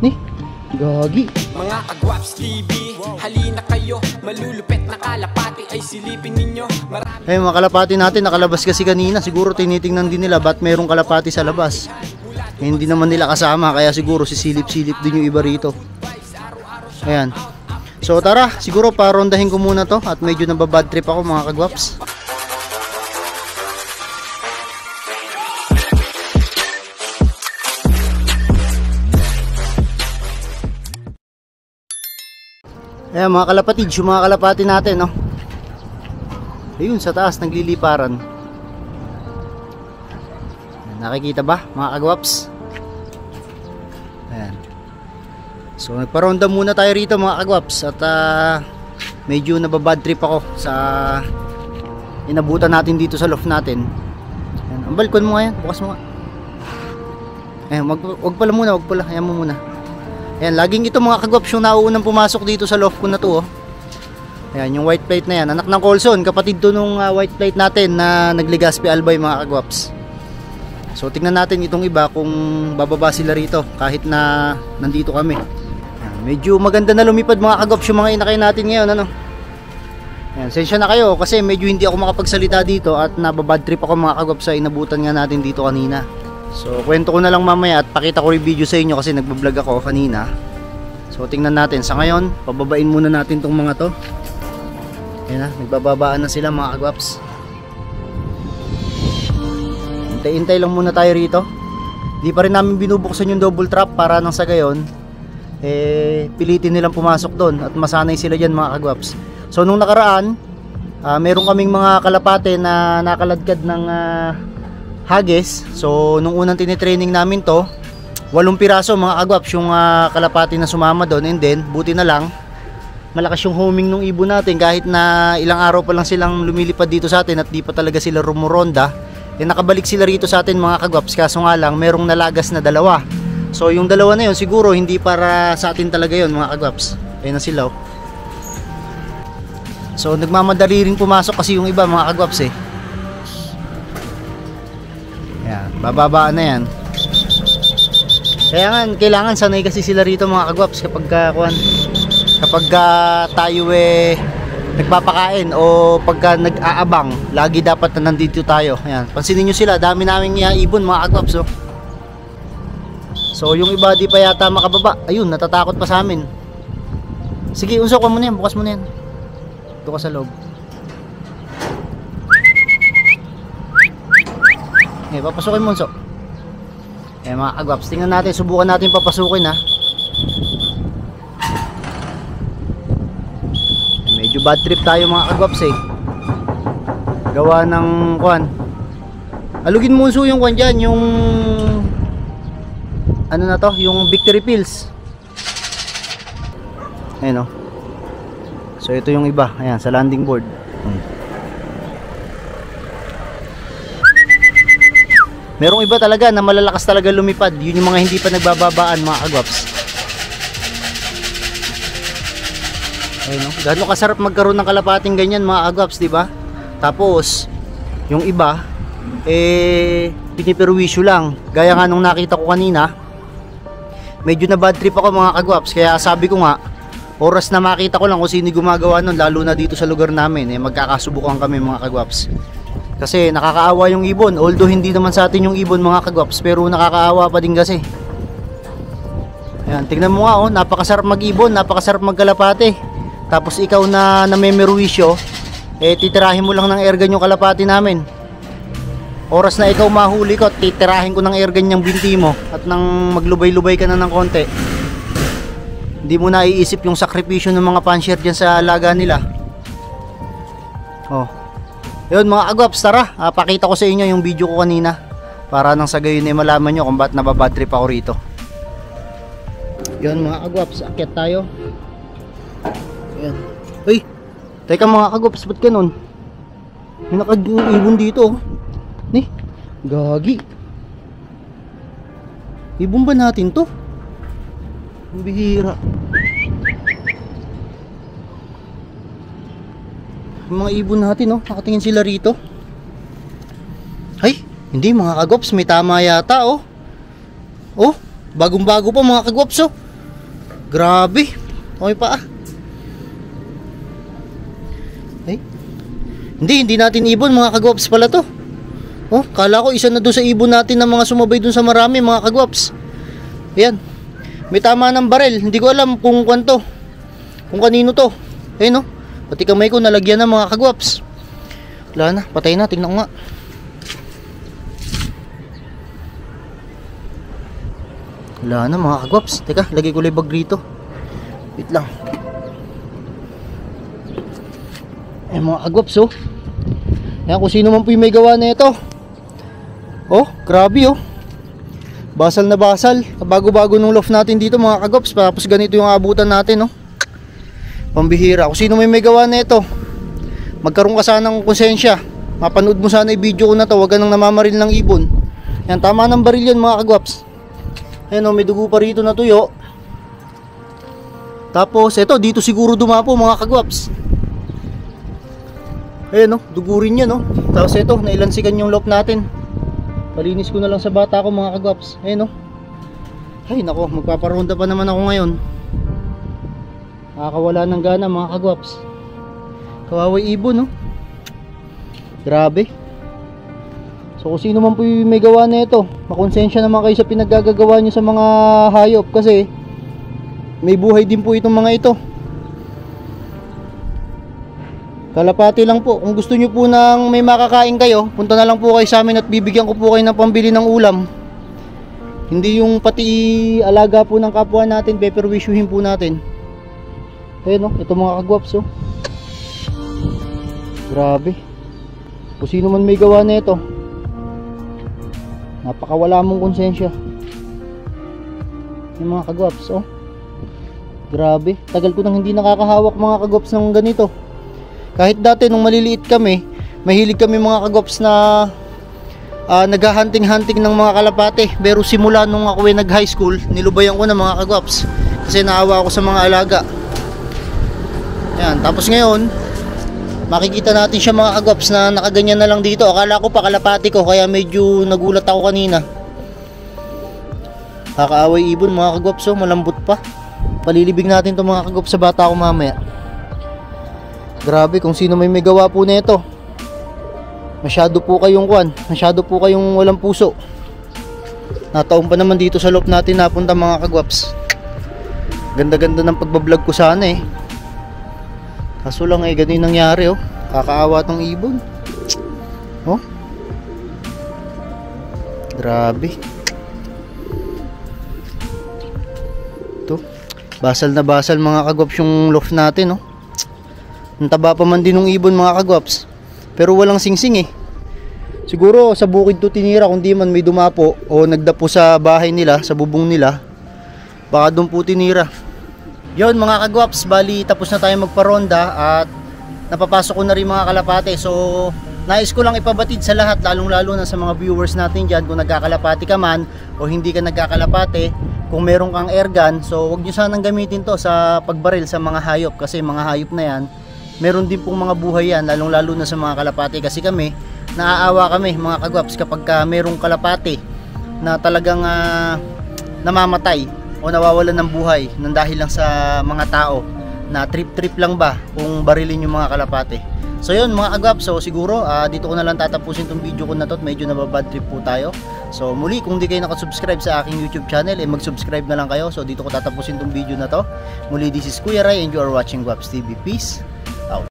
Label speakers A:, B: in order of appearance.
A: Ni, gagi.
B: Mga Kagwaps TV, halina kayo. Malulupet na kalapati ay silipin ninyo.
A: Eh mga kalapati natin, nakalabas kasi kanina. Siguro tinitingnan din nila ba't mayroong kalapati sa labas. Eh, hindi naman nila kasama, kaya siguro sisilip-silip din yung iba rito. Ayan. So tara, siguro parondahin ko muna to. At medyo nababad trip ako mga Kagwaps. Ayan mga kalapatid, yung mga kalapati natin, no? Ayun, sa taas, nagliliparan. Nakikita ba, mga Kagwaps? Ayan. So, nagparonda muna tayo rito, mga Kagwaps. At medyo nababad trip ako sa inabutan natin dito sa loft natin. Ayan. Ang balkon mo nga yan, bukas mo nga. Ayan, wag pala muna, wag pala. Ayan mo muna. Ayan, laging ito mga Kagwaps yung nauunang pumasok dito sa loft ko na to, oh. Ayan, yung white plate na yan, anak ng Colson, kapatid to nung white plate natin na nagligaspi albay mga Kagwaps. So tingnan natin itong iba kung bababa sila rito kahit na nandito kami. Ayan, medyo maganda na lumipad mga Kagwaps yung mga inakay natin ngayon, ano. Ayan, sensya na kayo kasi medyo hindi ako makapagsalita dito at nababad trip ako mga Kagwaps sa inabutan nga natin dito kanina. So kwento ko na lang mamaya at pakita ko rin video sa inyo kasi nagbablog ako kanina. So tingnan natin. Sa ngayon, pababain muna natin tong mga to. Ayan na, nagbababaan na sila mga Kagwaps. Hintay-hintay lang muna tayo rito. Di pa rin namin binubuksan yung double trap para nang sa gayon pilitin nilang pumasok doon at masanay sila dyan mga Kagwaps. So nung nakaraan, meron kaming mga kalapate na nakaladkad ng hagis. So nung unang tinitraining namin to, 8 piraso mga Kagwaps yung kalapati na sumama doon. And then buti na lang malakas yung homing nung ibon natin kahit na ilang araw pa lang silang lumilipad dito sa atin at di pa talaga sila rumuronda. Eh nakabalik sila rito sa atin mga Kagwaps, kaso nga lang merong nalagas na 2. So yung 2 na yun siguro hindi para sa atin talaga yun mga Kagwaps. Ayun na sila, oh. So nagmamadali rin pumasok kasi yung iba mga Kagwaps eh. Yan, bababaan na yan. Kaya nga, kailangan sanay kasi sila rito mga Kagwaps kapag tayo nagpapakain o pagka nag-aabang, lagi dapat na nandito tayo. Ayan, pansinin nyo sila, dami naming ibon mga Kagwaps, oh. So yung iba di pa yata makababa. Ayun, natatakot pa sa amin. Sige, usok mo na yan, bukas mo na yan. Ito ka sa loob. Eh, papasukin mo so. Eh mga Kagwaps, tingnan natin, subukan natin papasukin ha. Medyo bad trip tayo mga Kagwaps eh. Gawa ng kuan. Alugin mo yung kuan dyan, yung ano na to, yung victory pills. Ayan o. So ito yung iba, ayan sa landing board. Merong iba talaga na malalakas talaga lumipad. Yun yung mga hindi pa nagbababaan mga Kagwaps. Ayun, no? Gano'n kasarap magkaroon ng kalapating ganyan mga Kagwaps, diba? Tapos yung iba piniperwisyo lang. Gaya nga nung nakita ko kanina, medyo na bad trip ako mga Kagwaps. Kaya sabi ko nga, oras na makita ko lang kung sino gumagawa nun, lalo na dito sa lugar namin, magkakasubukan kami mga Kagwaps. Kasi nakakaawa yung ibon. Although hindi naman sa atin yung ibon mga Kagwaps, pero nakakaawa pa din kasi. Ayan, tingnan mo nga oh, napakasarap mag-ibon, napakasarap magkalapate. Tapos ikaw na namemerwisyo, titirahin mo lang ng airgun yung kalapati namin. Oras na ikaw mahuli ko, titirahin ko ng airgun yung binti mo at nang maglubay-lubay ka na ng konti. Hindi mo na iisip yung sakripisyo ng mga pansher dyan sa alaga nila. Oh. Yun mga Kagwaps, tara, pakita ko sa inyo yung video ko kanina para nang sa gayon malaman nyo kung ba't nababad trip ako rito. Yun mga Kagwaps, akyat tayo. Ayan. Uy, teka mga Kagwaps, ba't ganun? May nakag-ibon dito, oh. Ni, gagi. Ibon ba natin to? Ang bihira. Yung mga ibon natin, oh, nakatingin sila rito. Ay, hindi mga Kagwaps, may tama yata, oh. Oh, bagong bago pa mga Kagwaps, oh. Grabe. Okay pa ah. Ay. Hindi natin ibon mga kagwaps pala to. Oh, kala ko isa na doon sa ibon natin ng mga sumabay doon sa marami mga kagwaps. Ayan. May tama ng barel. Hindi ko alam kung kwanto. Kung kanino to. Ayun no. Pati kamay ko nalagyan ng mga kagwaps. Wala na. Patay na. Tingnan ko nga. Wala na mga kagwaps. Teka, lagay ko libag rito. Wait lang. Eh mga kagwaps oh. Yan kung sino man po yung may gawa na ito. Oh, grabe oh. Basal na basal. Bago-bago nung loft natin dito mga kagwaps. Tapos ganito yung abutan natin oh. Pambihira. Kung sino may gawa na ito, magkaroon ka sana ng konsensya. Mapanood mo sana yung video ko na to. Huwag ka nang namamaril ng ibon. Yan, tama ng baril yan mga kagwaps. Ayan o, may dugo pa rito na tuyo. Tapos eto, dito siguro dumapo mga kagwaps. Ayan o, dugo rin yan o. Tapos eto, nailansikan yung loft natin. Palinis ko na lang sa bata ko mga kagwaps. Ayan o. Ay nako, magpaparonda pa naman ako ngayon. Nakakawala ng gana mga kagwaps. Kawaway ibon no. Grabe. So kung sino man po yung may gawa na ito, makonsensya naman kayo sa pinaggagawa nyo sa mga hayop. Kasi may buhay din po itong mga ito. Kalapati lang po. Kung gusto nyo po nang may makakain kayo, punta na lang po kayo sa amin at bibigyan ko po kayo ng pambili ng ulam. Hindi yung pati alaga po ng kapwa natin, peperwisyuhin po natin. Ayun o, ito mga kagwaps o. Grabe. Kung sino man may gawa na ito, napakawala mong konsensya. Yung mga kagwaps oh. Grabe, tagal ko nang hindi nakakahawak mga kagwaps ng ganito. Kahit dati nung maliliit kami, mahilig kami mga kagwaps na naghahunting-hunting ng mga kalapate. Pero simula nung ako ay nag high school, nilubayan ko na mga kagwaps. Kasi naawa ako sa mga alaga. Yan, tapos ngayon makikita natin siya mga kagwaps na nakaganyan na lang dito. Akala ko pa kalapati ko, kaya medyo nagulat ako kanina. Kakaaway ibon mga kagwaps oh, malambot pa. Palilibig natin to mga kagwaps sa bata ko mamaya. Grabe, kung sino may gawa po na ito, masyado po kayong kwan, masyado po kayong walang puso. Nataon pa naman dito sa loob natin napunta mga kagwaps. Ganda-ganda ng pagbablog ko sana eh. Kaso lang eh, ganun nangyari oh. Kakaawa tong ibon. Oh. Grabe. Ito. Basal na basal mga kagwaps yung loft natin oh. Ang taba pa man din ng ibon mga kagwaps. Pero walang singsing eh. Siguro sa bukid to tinira, kung di man may dumapo o nagdapo sa bahay nila, sa bubong nila. Baka doon po tinira. Yun mga kagwaps, bali tapos na tayo magparonda at napapasok ko na rin mga kalapate. So nais ko lang ipabatid sa lahat, lalong lalo na sa mga viewers natin dyan, kung nagkakalapati ka man o hindi ka nagkakalapate, kung meron kang airgun, so huwag nyo sanang gamitin to sa pagbaril sa mga hayop. Kasi mga hayop na yan, meron din pong mga buhay yan, lalong lalo na sa mga kalapate. Kasi kami, naaawa kami mga kagwaps kapag merong kalapate na talagang namamatay o nawawalan ng buhay nang dahil lang sa mga tao na trip lang ba kung barilin yung mga kalapate. So yun mga kagwaps, so siguro dito ko na lang tatapusin tong video ko na to, medyo nababad trip po tayo. So muli, kung di kayo nakasubscribe sa aking YouTube channel, mag-subscribe na lang kayo. So dito ko tatapusin tong video na to. Muli, this is Kuya Ray and you are watching Guaps TV. Peace.